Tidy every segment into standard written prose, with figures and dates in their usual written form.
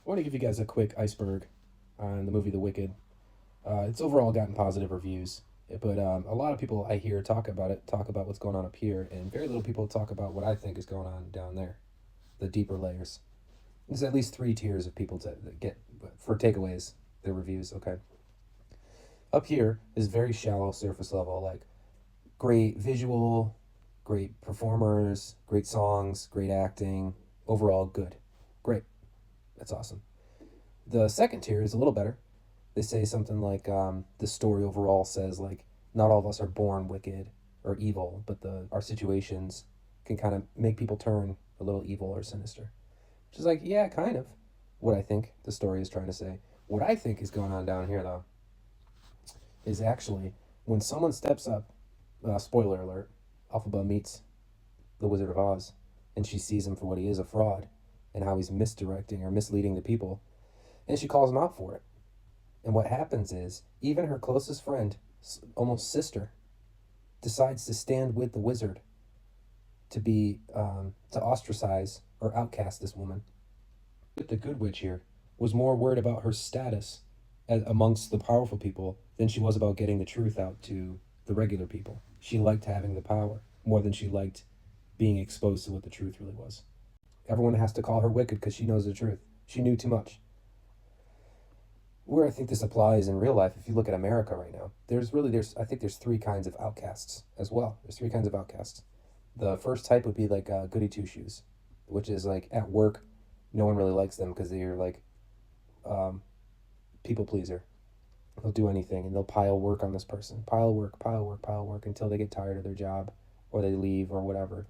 I want to give you guys a quick iceberg on the movie The Wicked. It's overall gotten positive reviews, but a lot of people I hear talk about it, talk about what's going on up here, and very little people talk about what I think is going on down there, the deeper layers. There's at least three tiers of people to get for takeaways, their reviews. Okay, up here is very shallow surface level, like great visual, great performers, great songs, great acting, overall good, great. That's awesome. The second tier is a little better. They say something like the story overall says like not all of us are born wicked or evil, but the our situations can kind of make people turn a little evil or sinister. Which is like, yeah, kind of what I think the story is trying to say. What I think is going on down here though is actually when someone steps up, spoiler alert, Alphaba meets the Wizard of Oz, and she sees him for what he is, a fraud, and how he's misdirecting or misleading the people, and she calls him out for it. And what happens is, even her closest friend, almost sister, decides to stand with the wizard to ostracize or outcast this woman. But the good witch here was more worried about her status amongst the powerful people than she was about getting the truth out to the regular people. She liked having the power more than she liked being exposed to what the truth really was. Everyone has to call her wicked because she knows the truth. She knew too much. Where I think this applies in real life, if you look at America right now, there's I think there's three kinds of outcasts as well. There's three kinds of outcasts. The first type would be like goody two shoes, which is like at work, no one really likes them because they're like um, people pleaser. They'll do anything and they'll pile work on this person, pile work, pile work, pile work until they get tired of their job or they leave or whatever.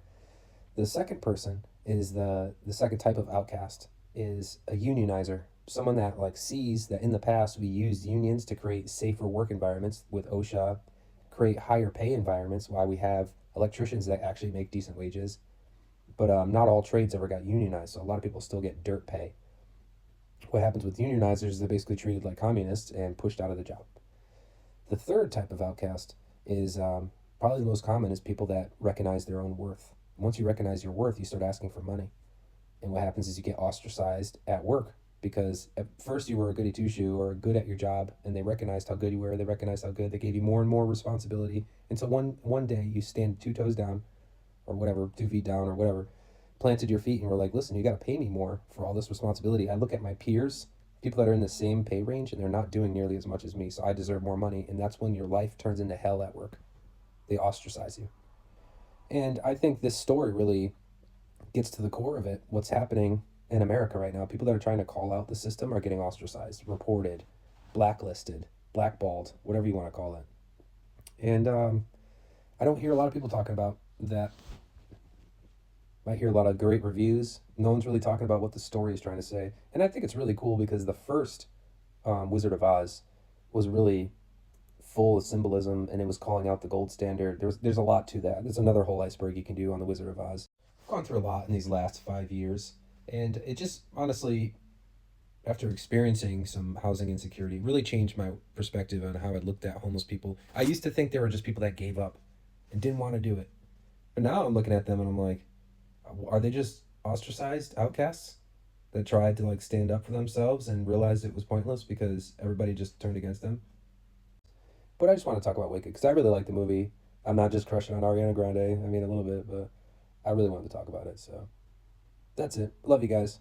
The second person is the second type of outcast is a unionizer, someone that like sees that in the past we used unions to create safer work environments with OSHA, create higher pay environments. Why we have electricians that actually make decent wages, but not all trades ever got unionized, so a lot of people still get dirt pay. What happens with unionizers is they're basically treated like communists and pushed out of the job. The third type of outcast is probably the most common is people that recognize their own worth. Once you recognize your worth, you start asking for money. And what happens is you get ostracized at work because at first you were a goody two shoe or good at your job, and they recognized how good you were. They recognized how good. They gave you more and more responsibility. And so one day you stand 2 toes down, or whatever, 2 feet down, or whatever, planted your feet and were like, listen, you got to pay me more for all this responsibility. I look at my peers, people that are in the same pay range, and they're not doing nearly as much as me, so I deserve more money. And that's when your life turns into hell at work. They ostracize you. And I think this story really gets to the core of it. What's happening in America right now? People that are trying to call out the system are getting ostracized, reported, blacklisted, blackballed, whatever you want to call it. And I don't hear a lot of people talking about that. I hear a lot of great reviews. No one's really talking about what the story is trying to say. And I think it's really cool because the first Wizard of Oz was really full of symbolism and it was calling out the gold standard. There's a lot to that. There's another whole iceberg you can do on the Wizard of Oz. I've gone through a lot in these last 5 years, and it just honestly, after experiencing some housing insecurity, really changed my perspective on how I looked at homeless people. I used to think they were just people that gave up and didn't want to do it, but now I'm looking at them and I'm like, are they just ostracized outcasts that tried to like stand up for themselves and realized it was pointless because everybody just turned against them? But I just want to talk about Wicked because I really like the movie. I'm not just crushing on Ariana Grande. I mean, a little bit, but I really wanted to talk about it. So that's it. Love you guys.